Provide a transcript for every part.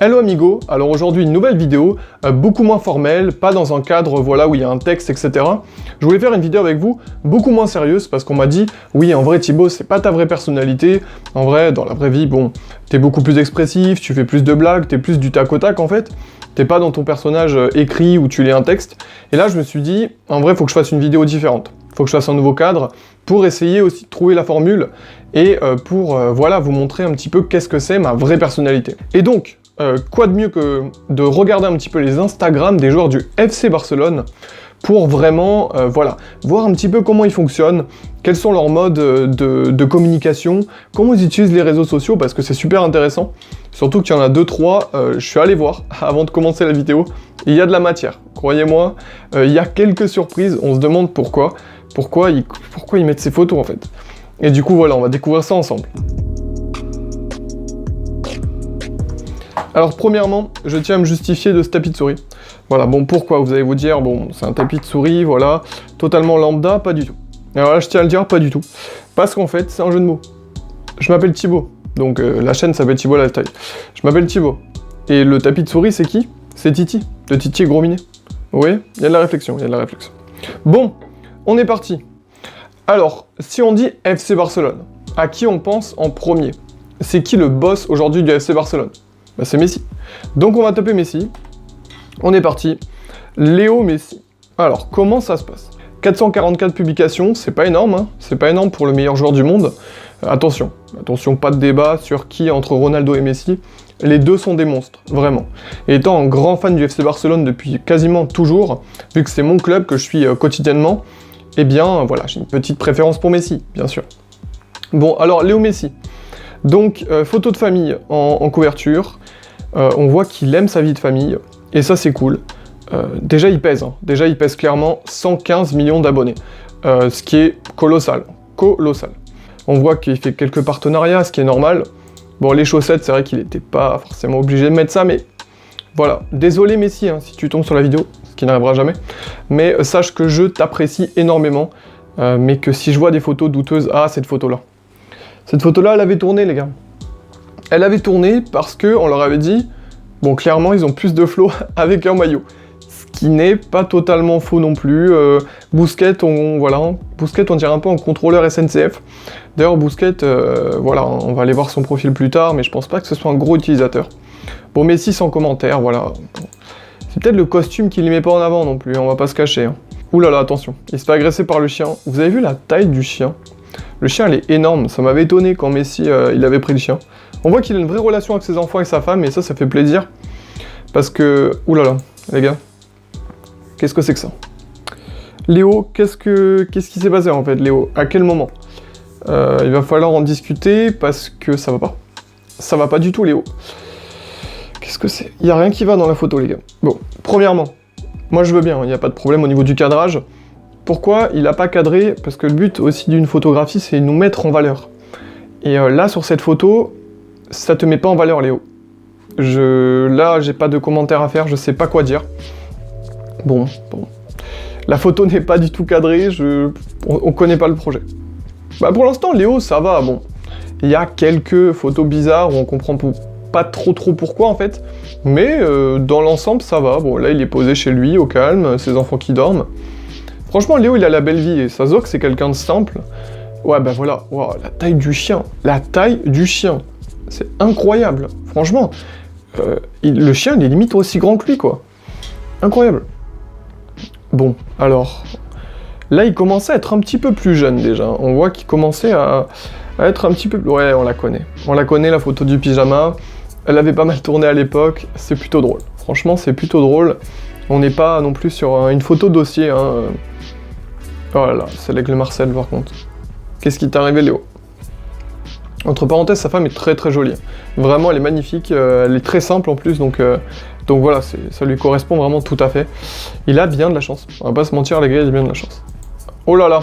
Hello amigo, alors aujourd'hui une nouvelle vidéo, beaucoup moins formelle, pas dans un cadre voilà, où il y a un texte, etc. Je voulais faire une vidéo avec vous, beaucoup moins sérieuse, parce qu'on m'a dit, oui en vrai Thibaut, c'est pas ta vraie personnalité, en vrai, dans la vraie vie, bon, t'es beaucoup plus expressif, tu fais plus de blagues, t'es plus du tac au tac en fait, t'es pas dans ton personnage écrit où tu lis un texte, et là je me suis dit, en vrai, faut que je fasse une vidéo différente, faut que je fasse un nouveau cadre, pour essayer aussi de trouver la formule, et pour, voilà, vous montrer un petit peu qu'est-ce que c'est ma vraie personnalité. Et donc, quoi de mieux que de regarder un petit peu les Instagram des joueurs du FC Barcelone pour vraiment, voilà, voir un petit peu comment ils fonctionnent, quels sont leurs modes de communication, comment ils utilisent les réseaux sociaux, parce que c'est super intéressant. Surtout qu'il y en a 2-3, je suis allé voir avant de commencer la vidéo, et il y a de la matière, croyez-moi, il y a quelques surprises, on se demande pourquoi ils mettent ces photos en fait. Et du coup voilà, on va découvrir ça ensemble. Alors premièrement, je tiens à me justifier de ce tapis de souris. Voilà, bon pourquoi? Vous allez vous dire, bon c'est un tapis de souris, voilà, totalement lambda, pas du tout. Alors là je tiens à le dire, pas du tout. Parce qu'en fait, c'est un jeu de mots. Je m'appelle Thibaut, donc la chaîne s'appelle Thibaut Lifestyle. Je m'appelle Thibaut. Et le tapis de souris c'est qui? C'est Titi, de Titi et Gros Minet. Vous voyez? Il y a de la réflexion, il y a de la réflexion. Bon, on est parti. Alors, si on dit FC Barcelone, à qui on pense en premier? C'est qui le boss aujourd'hui du FC Barcelone? Bah, c'est Messi. Donc on va taper Messi. On est parti. Léo Messi. Alors, comment ça se passe? 444 publications, c'est pas énorme, hein. C'est pas énorme pour le meilleur joueur du monde. Attention, pas de débat sur qui entre Ronaldo et Messi. Les deux sont des monstres, vraiment. Et étant un grand fan du FC Barcelone depuis quasiment toujours, vu que c'est mon club que je suis quotidiennement, eh bien, voilà, j'ai une petite préférence pour Messi, bien sûr. Bon, alors, Léo Messi. Donc, photo de famille en couverture. On voit qu'il aime sa vie de famille, et ça c'est cool. Déjà il pèse, hein. Déjà il pèse clairement 115 millions d'abonnés, ce qui est colossal, colossal. On voit qu'il fait quelques partenariats, ce qui est normal. Bon, les chaussettes, c'est vrai qu'il n'était pas forcément obligé de mettre ça, mais voilà. Désolé Messi, hein, si tu tombes sur la vidéo, ce qui n'arrivera jamais, mais sache que je t'apprécie énormément, mais que si je vois des photos douteuses, cette photo-là. Cette photo-là, elle avait tourné, les gars. Elle avait tourné parce que on leur avait dit, bon, clairement, ils ont plus de flow avec un maillot. Ce qui n'est pas totalement faux non plus. Busquets, on dirait un peu un contrôleur SNCF. D'ailleurs, Busquets, voilà, on va aller voir son profil plus tard, mais je pense pas que ce soit un gros utilisateur. Bon, Messi sans commentaire, voilà. C'est peut-être le costume qu'il ne met pas en avant non plus, on va pas se cacher. Hein. Ouh là là, attention, il se fait agresser par le chien. Vous avez vu la taille du chien? Le chien, elle est énorme, ça m'avait étonné quand Messi, il avait pris le chien. On voit qu'il a une vraie relation avec ses enfants et sa femme, et ça fait plaisir. Parce que... Ouh là là, les gars. Qu'est-ce que c'est que ça? Léo, qu'est-ce qui s'est passé en fait, Léo? À quel moment? Il va falloir en discuter, parce que ça va pas. Ça va pas du tout, Léo. Qu'est-ce que c'est? Il y a rien qui va dans la photo, les gars. Bon, premièrement, moi je veux bien, il n'y a pas de problème au niveau du cadrage. Pourquoi il n'a pas cadré? Parce que le but aussi d'une photographie, c'est nous mettre en valeur. Et là, sur cette photo... ça te met pas en valeur, Léo. Là, j'ai pas de commentaires à faire, je sais pas quoi dire. Bon. La photo n'est pas du tout cadrée, on connaît pas le projet. Bah pour l'instant, Léo, ça va, bon. Il y a quelques photos bizarres où on comprend pas trop pourquoi, en fait. Mais dans l'ensemble, ça va. Bon, là, il est posé chez lui, au calme, ses enfants qui dorment. Franchement, Léo, il a la belle vie, et ça se voit que c'est quelqu'un de simple. Ouais, bah voilà, wow, la taille du chien. La taille du chien. C'est incroyable, franchement. Le chien, il est limite aussi grand que lui, quoi. Incroyable. Bon, alors... Là, il commençait à être un petit peu plus jeune, déjà. On voit qu'il commençait à être un petit peu... Ouais, on la connaît. On la connaît, la photo du pyjama. Elle avait pas mal tourné à l'époque. C'est plutôt drôle. Franchement, c'est plutôt drôle. On n'est pas non plus sur une photo dossier, hein. Oh là là, c'est l'aigle Marcel, par contre. Qu'est-ce qui t'est arrivé, Léo? Entre parenthèses, sa femme est très très jolie. Vraiment, elle est magnifique, elle est très simple en plus, donc voilà, ça lui correspond vraiment tout à fait. Il a bien de la chance, on va pas se mentir les gars, il a bien de la chance. Oh là là,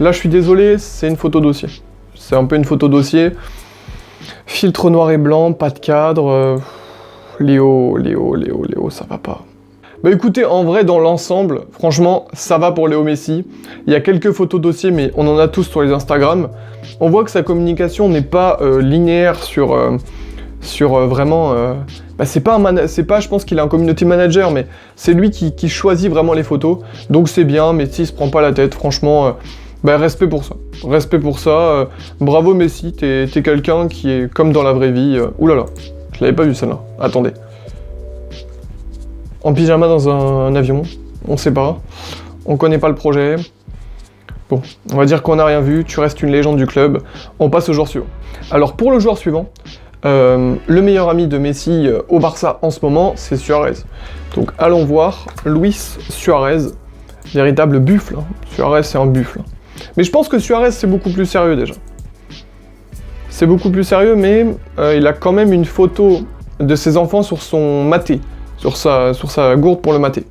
là je suis désolé, c'est une photo dossier. C'est un peu une photo dossier. Filtre noir et blanc, pas de cadre. Léo, ça va pas. Bah écoutez, en vrai, dans l'ensemble, franchement, ça va pour Léo Messi. Il y a quelques photos dossiers, mais on en a tous sur les Instagram. On voit que sa communication n'est pas linéaire sur sur vraiment... c'est pas, je pense qu'il est un community manager, mais c'est lui qui choisit vraiment les photos. Donc c'est bien, Messi se prend pas la tête, franchement, respect pour ça. Respect pour ça, bravo Messi, t'es quelqu'un qui est comme dans la vraie vie. Oulala, je l'avais pas vu celle-là, attendez. En pyjama dans un avion, on sait pas, on connaît pas le projet. Bon, on va dire qu'on n'a rien vu, tu restes une légende du club, on passe au joueur suivant. Alors pour le joueur suivant, le meilleur ami de Messi au Barça en ce moment, c'est Suarez. Donc allons voir Luis Suarez, véritable buffle. Hein. Suarez c'est un buffle. Mais je pense que Suarez c'est beaucoup plus sérieux déjà. C'est beaucoup plus sérieux, mais il a quand même une photo de ses enfants sur son maté, sur sa gourde pour le maté.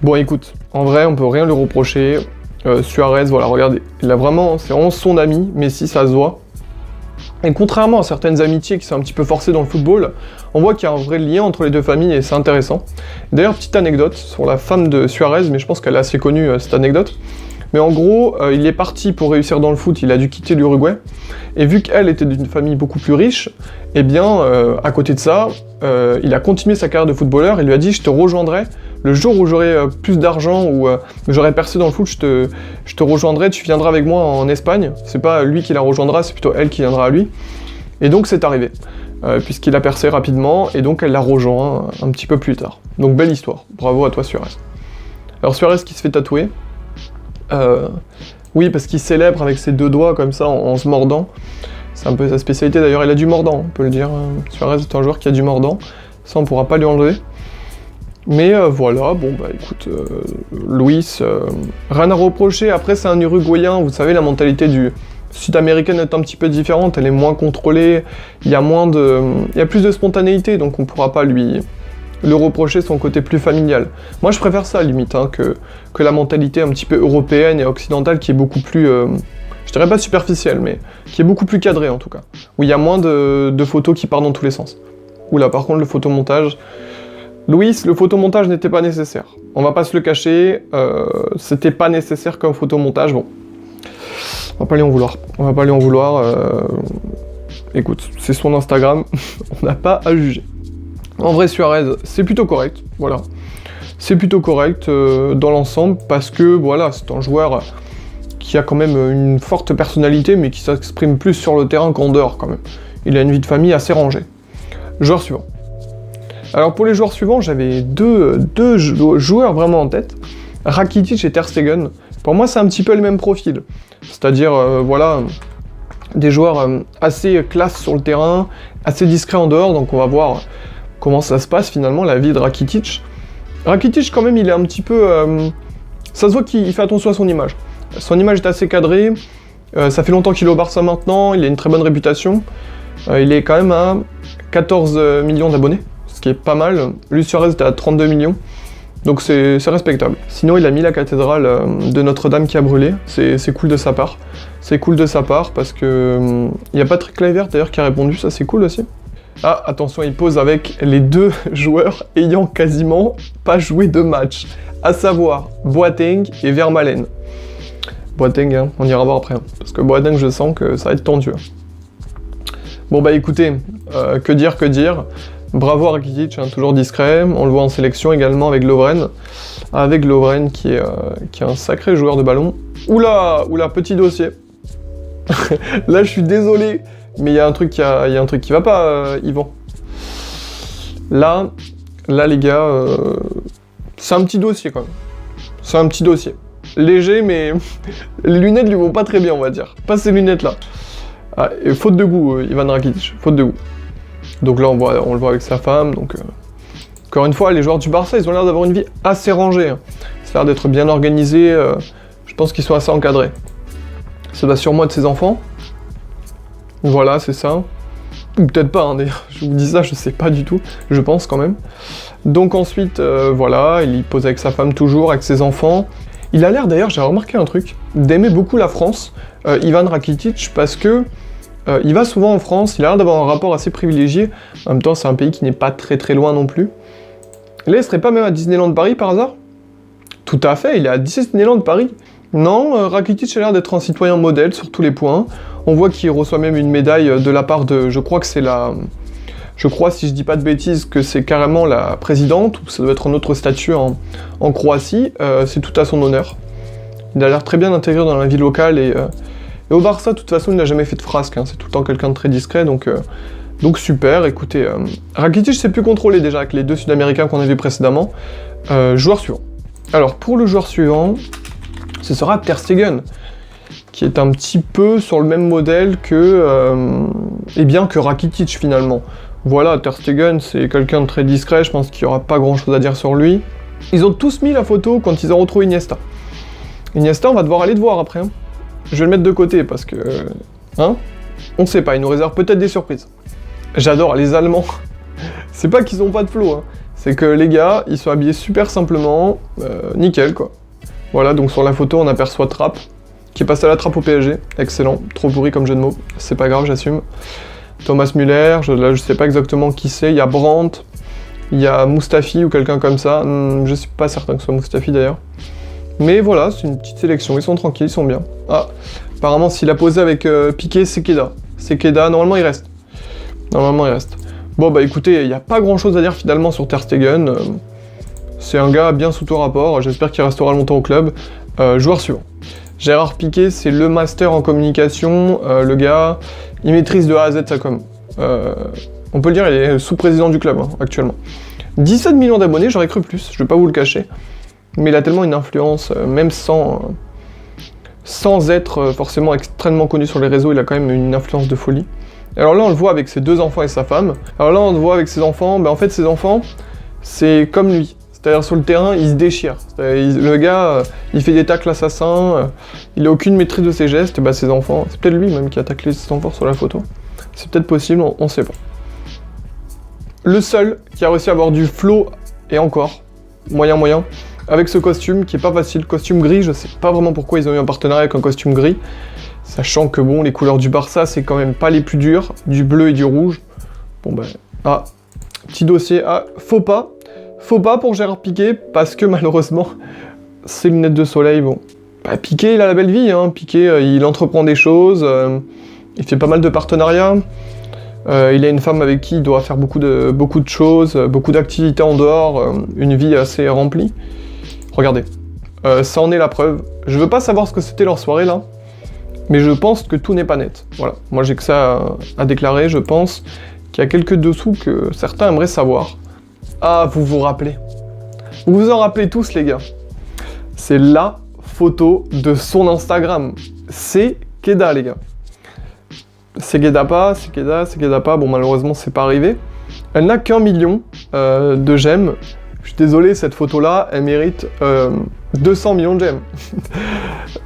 Bon écoute, en vrai on peut rien lui reprocher. Suarez, voilà, regardez, c'est vraiment son ami, Messi, ça se voit. Et contrairement à certaines amitiés qui sont un petit peu forcées dans le football, on voit qu'il y a un vrai lien entre les deux familles et c'est intéressant. D'ailleurs, petite anecdote sur la femme de Suarez, mais je pense qu'elle est assez connue cette anecdote. Mais en gros, il est parti pour réussir dans le foot, il a dû quitter l'Uruguay. Et vu qu'elle était d'une famille beaucoup plus riche, eh bien, à côté de ça, il a continué sa carrière de footballeur. Il lui a dit, je te rejoindrai le jour où j'aurai plus d'argent ou j'aurai percé dans le foot, je te rejoindrai, tu viendras avec moi en Espagne. C'est pas lui qui la rejoindra, c'est plutôt elle qui viendra à lui. Et donc c'est arrivé, puisqu'il a percé rapidement, et donc elle l'a rejoint un petit peu plus tard. Donc belle histoire, bravo à toi Suarez. Alors Suarez qui se fait tatouer, oui parce qu'il célèbre avec ses deux doigts comme ça en se mordant. C'est un peu sa spécialité, d'ailleurs il a du mordant, on peut le dire. Suarez est un joueur qui a du mordant, ça on pourra pas lui enlever. Mais voilà, bon bah écoute, Luis, rien à reprocher, après c'est un Uruguayen, vous savez la mentalité du sud-américaine est un petit peu différente, elle est moins contrôlée, il y a plus de spontanéité, donc on pourra pas lui le reprocher son côté plus familial. Moi je préfère ça limite, hein, que la mentalité un petit peu européenne et occidentale qui est beaucoup plus, je dirais pas superficielle, mais qui est beaucoup plus cadrée en tout cas, où il y a moins de photos qui partent dans tous les sens. Oula par contre le photomontage... Luis, le photomontage n'était pas nécessaire. On va pas se le cacher, c'était pas nécessaire comme photomontage, bon. On va pas lui en vouloir. On va pas lui en vouloir. Écoute, c'est son Instagram, on n'a pas à juger. En vrai, Suarez, c'est plutôt correct, voilà. C'est plutôt correct dans l'ensemble, parce que, voilà, c'est un joueur qui a quand même une forte personnalité, mais qui s'exprime plus sur le terrain qu'en dehors, quand même. Il a une vie de famille assez rangée. Joueur suivant. Alors pour les joueurs suivants, j'avais deux joueurs vraiment en tête, Rakitic et Ter Stegen. Pour moi, c'est un petit peu le même profil, c'est-à-dire, voilà, des joueurs assez classe sur le terrain, assez discrets en dehors, donc on va voir comment ça se passe finalement, la vie de Rakitic. Rakitic, quand même, il est un petit peu... ça se voit qu'il fait attention à son image. Son image est assez cadrée, ça fait longtemps qu'il est au Barça maintenant, il a une très bonne réputation, il est quand même à 14 millions d'abonnés. Ce qui est pas mal. Luis Suarez était à 32 millions, donc c'est respectable. Sinon, il a mis la cathédrale de Notre-Dame qui a brûlé, c'est cool de sa part. C'est cool de sa part parce que il y a Patrick Kluivert d'ailleurs qui a répondu, ça c'est cool aussi. Ah, attention, il pose avec les deux joueurs ayant quasiment pas joué de match, à savoir Boateng et Vermaelen. Boateng, hein, on ira voir après, hein, parce que Boateng, je sens que ça va être tendu. Hein. Bon bah écoutez, que dire. Bravo à Rakitic, hein, toujours discret, on le voit en sélection également avec Lovren, qui est un sacré joueur de ballon. Oula, petit dossier. Là je suis désolé, mais il y a un truc qui va pas, Yvan. Là les gars, c'est un petit dossier quand même. C'est un petit dossier. Léger, mais les lunettes lui vont pas très bien, on va dire. Pas ces lunettes là. Ah, et faute de goût, Ivan Rakitic, faute de goût. Donc là, on le voit avec sa femme. Donc, encore une fois, les joueurs du Barça, ils ont l'air d'avoir une vie assez rangée. Hein. Ça a l'air d'être bien organisé. Je pense qu'ils sont assez encadrés. Ça va sur moi de ses enfants. Voilà, c'est ça. Ou peut-être pas, hein, d'ailleurs. Je vous dis ça, je sais pas du tout. Je pense quand même. Donc ensuite, voilà, il pose avec sa femme toujours, avec ses enfants. Il a l'air d'ailleurs, j'ai remarqué un truc, d'aimer beaucoup la France, Ivan Rakitic, parce que il va souvent en France, il a l'air d'avoir un rapport assez privilégié, en même temps c'est un pays qui n'est pas très loin non plus. Là il serait pas même à Disneyland Paris par hasard? Tout à fait, il est à Disneyland Paris. Non, Rakitic a l'air d'être un citoyen modèle sur tous les points. On voit qu'il reçoit même une médaille de la part de, je crois que c'est la... Je crois, si je dis pas de bêtises, que c'est carrément la présidente, ou ça doit être un autre statut en Croatie, c'est tout à son honneur. Il a l'air très bien intégré dans la vie locale, et au Barça, de toute façon, il n'a jamais fait de frasque, hein, c'est tout le temps quelqu'un de très discret, donc super, écoutez, Rakitic s'est plus contrôlé déjà avec les deux Sud-Américains qu'on a vus précédemment. Joueur suivant. Alors, pour le joueur suivant, ce sera Ter Stegen, qui est un petit peu sur le même modèle que Rakitic finalement. Voilà, Ter Stegen, c'est quelqu'un de très discret, je pense qu'il n'y aura pas grand-chose à dire sur lui. Ils ont tous mis la photo quand ils ont retrouvé Iniesta. Iniesta, on va devoir aller le voir après. Hein. Je vais le mettre de côté parce que... Hein, on sait pas, ils nous réservent peut-être des surprises. J'adore les Allemands. C'est pas qu'ils ont pas de flow, hein. C'est que les gars, ils sont habillés super simplement, nickel quoi. Voilà, donc sur la photo, on aperçoit Trapp, qui est passé à la trappe au PSG. Excellent, trop pourri comme jeu de mots, c'est pas grave, j'assume. Thomas Müller, là je sais pas exactement qui c'est, il y a Brandt, il y a Mustafi ou quelqu'un comme ça, je suis pas certain que ce soit Mustafi d'ailleurs. Mais voilà, c'est une petite sélection, ils sont tranquilles, ils sont bien. Ah, apparemment s'il a posé avec Piqué, c'est Keda. C'est Keda, normalement il reste. Normalement il reste. Bon bah écoutez, il n'y a pas grand chose à dire finalement sur Ter Stegen. C'est un gars bien sous tout rapport, j'espère qu'il restera longtemps au club. Joueur suivant. Gérard Piqué, c'est le master en communication, le gars, il maîtrise de A à Z sa com. On peut le dire, il est sous-président du club hein, actuellement. 17 millions d'abonnés, j'aurais cru plus, je vais pas vous le cacher. Mais il a tellement une influence, même sans être forcément extrêmement connu sur les réseaux, il a quand même une influence de folie. Alors là, on le voit avec ses 2 enfants et sa femme. Alors là, on le voit avec ses enfants, en fait, ses enfants, c'est comme lui. C'est-à-dire sur le terrain, il se déchire. Le gars, il fait des tacles assassins, il n'a aucune maîtrise de ses gestes, et bah ses enfants, c'est peut-être lui même qui a taclé ses enfants sur la photo. C'est peut-être possible, on sait pas. Le seul qui a réussi à avoir du flow, et encore, moyen, avec ce costume qui est pas facile, costume gris, je sais pas vraiment pourquoi ils ont eu un partenariat avec un costume gris, sachant que bon, les couleurs du Barça, c'est quand même pas les plus dures, du bleu et du rouge. Bon ben, petit dossier, faux pas pour Gérard Piqué, parce que malheureusement, ces lunettes de soleil, bon, Piqué, il a la belle vie, hein. Piqué, il entreprend des choses, il fait pas mal de partenariats, il a une femme avec qui il doit faire beaucoup de choses, beaucoup d'activités en dehors, une vie assez remplie. Regardez, ça en est la preuve. Je veux pas savoir ce que c'était leur soirée là, mais je pense que tout n'est pas net. Voilà, moi j'ai que ça à déclarer, je pense qu'il y a quelques dessous que certains aimeraient savoir. Ah, vous vous rappelez. Vous vous en rappelez tous les gars. C'est la photo de son Instagram. C'est Keda les gars. C'est Keda pas, bon malheureusement c'est pas arrivé. Elle n'a qu'1 million de j'aime. Je suis désolé, cette photo-là, elle mérite 200 millions de j'aime.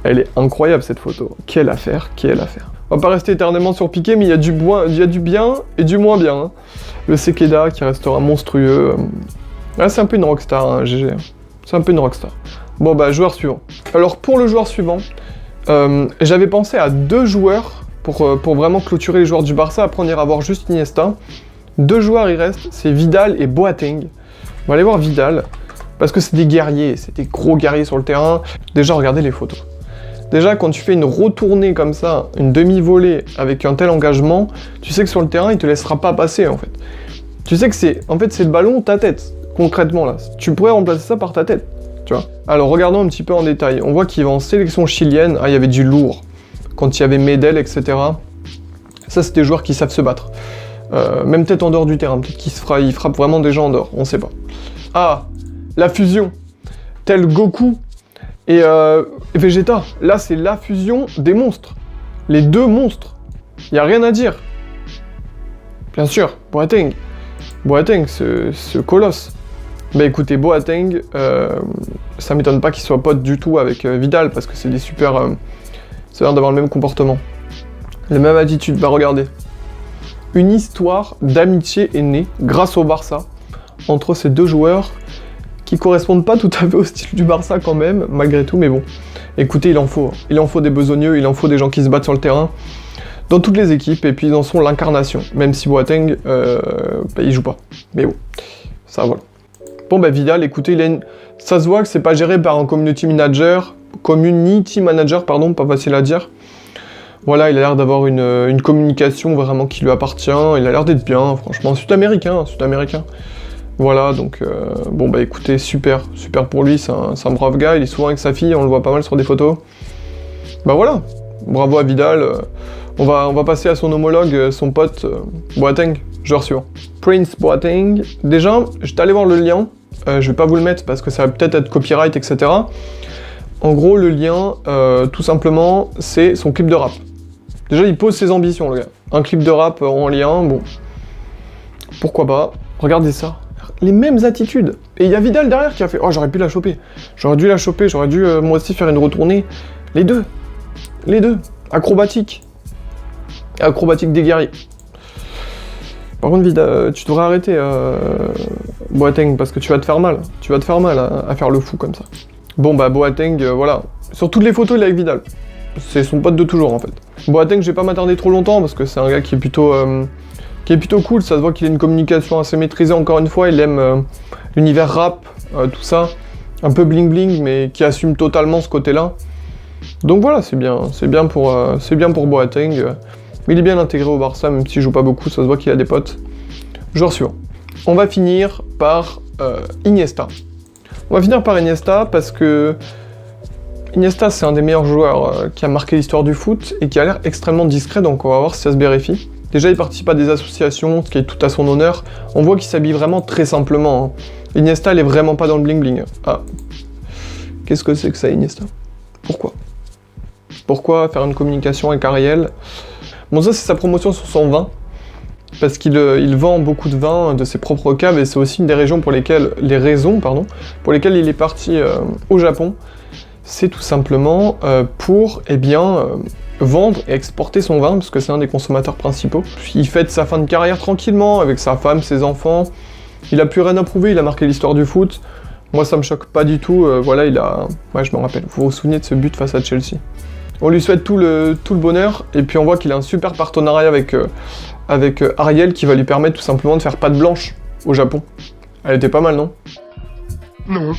Elle est incroyable cette photo. Quelle affaire. On va pas rester éternellement sur Piqué, mais il y a du bien et du moins bien. Hein. Le Sekeda qui restera monstrueux. Là, c'est un peu une rockstar, hein, GG. C'est un peu une rockstar. Bon, bah, joueur suivant. Alors, pour le joueur suivant, j'avais pensé à 2 joueurs pour vraiment clôturer les joueurs du Barça. Après, on ira voir juste Iniesta. 2 joueurs, il reste, c'est Vidal et Boateng. On va aller voir Vidal, parce que c'est des guerriers, c'est des gros guerriers sur le terrain. Déjà, regardez les photos. Déjà, quand tu fais une retournée comme ça, une demi-volée avec un tel engagement, tu sais que sur le terrain, il te laissera pas passer, en fait. Tu sais que c'est le ballon ou ta tête, concrètement, là. Tu pourrais remplacer ça par ta tête, tu vois. Alors, regardons un petit peu en détail. On voit qu'il va en sélection chilienne. Ah, il y avait du lourd. Quand il y avait Medel, etc. Ça, c'est des joueurs qui savent se battre. Même peut-être en dehors du terrain. Peut-être qu'il frappe vraiment des gens en dehors. On sait pas. Ah, la fusion. Tel Goku et Vegeta. Là, c'est la fusion des monstres. Les 2 monstres. Il n'y a rien à dire. Bien sûr, Boateng, ce colosse. Bah écoutez, Boateng, ça m'étonne pas qu'il soit pote du tout avec Vidal, parce que c'est des super... ça a l'air d'avoir le même comportement. La même attitude, bah regardez. Une histoire d'amitié est née, grâce au Barça, entre ces 2 joueurs, qui correspondent pas tout à fait au style du Barça quand même, malgré tout, mais bon. Écoutez, il en faut des besogneux, il en faut des gens qui se battent sur le terrain, dans toutes les équipes, et puis ils en sont l'incarnation, même si Boateng, il joue pas. Mais bon, ça voilà. Bon bah Vidal, écoutez, ça se voit que c'est pas géré par un community manager, pas facile à dire. Voilà, il a l'air d'avoir une communication vraiment qui lui appartient, il a l'air d'être bien, franchement, sud-américain. Voilà, donc, bon bah écoutez, super pour lui, c'est un brave gars, il est souvent avec sa fille, on le voit pas mal sur des photos. Bah voilà, bravo à Vidal, on va passer à son homologue, son pote, Boateng, joueur suivant. Prince Boateng, déjà, j'étais allé voir le lien, je vais pas vous le mettre parce que ça va peut-être être copyright, etc. En gros, le lien, tout simplement, c'est son clip de rap. Déjà, il pose ses ambitions, le gars. Un clip de rap en lien, bon, pourquoi pas. Regardez ça. Les mêmes attitudes. Et il y a Vidal derrière qui a fait « Oh, j'aurais pu la choper. J'aurais dû la choper, j'aurais dû moi aussi faire une retournée. » Les deux. Acrobatique. Acrobatique des guerriers. Par contre, Vidal, tu devrais arrêter, Boateng, parce que tu vas te faire mal. Tu vas te faire mal à faire le fou comme ça. Bon, bah, Boateng, voilà. Sur toutes les photos, il est avec Vidal. C'est son pote de toujours, en fait. Boateng, je vais pas m'attarder trop longtemps, parce que c'est un gars qui est plutôt cool, ça se voit qu'il a une communication assez maîtrisée, encore une fois, il aime l'univers rap, tout ça, un peu bling bling, mais qui assume totalement ce côté-là. Donc voilà, c'est bien pour Boateng, il est bien intégré au Barça, même s'il joue pas beaucoup, ça se voit qu'il a des potes. Joueur suivant. On va finir par Iniesta. On va finir par Iniesta parce que Iniesta, c'est un des meilleurs joueurs qui a marqué l'histoire du foot et qui a l'air extrêmement discret, donc on va voir si ça se vérifie. Déjà, il participe à des associations, ce qui est tout à son honneur. On voit qu'il s'habille vraiment très simplement. Hein. Iniesta, il est vraiment pas dans le bling-bling. Ah. Qu'est-ce que c'est que ça, Iniesta? Pourquoi faire une communication avec Ariel? Bon, ça, c'est sa promotion sur son vin. Parce qu'il vend beaucoup de vin de ses propres caves, et c'est aussi une des raisons pour lesquelles il est parti au Japon. C'est tout simplement pour, vendre et exporter son vin, parce que c'est un des consommateurs principaux. Il fête sa fin de carrière tranquillement, avec sa femme, ses enfants. Il a plus rien à prouver, il a marqué l'histoire du foot. Moi, ça me choque pas du tout. Voilà, ouais, je me rappelle. Vous vous souvenez de ce but face à Chelsea. On lui souhaite tout le bonheur, et puis on voit qu'il a un super partenariat avec Ariel, qui va lui permettre tout simplement de faire patte blanche au Japon. Elle était pas mal, non? Non.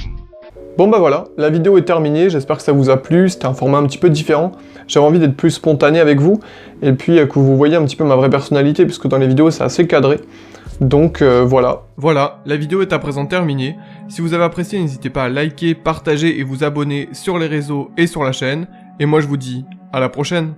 Bon bah voilà, la vidéo est terminée, j'espère que ça vous a plu, c'était un format un petit peu différent. J'avais envie d'être plus spontané avec vous, et puis que vous voyez un petit peu ma vraie personnalité, puisque dans les vidéos c'est assez cadré. Donc voilà. Voilà, la vidéo est à présent terminée. Si vous avez apprécié, n'hésitez pas à liker, partager et vous abonner sur les réseaux et sur la chaîne. Et moi je vous dis à la prochaine.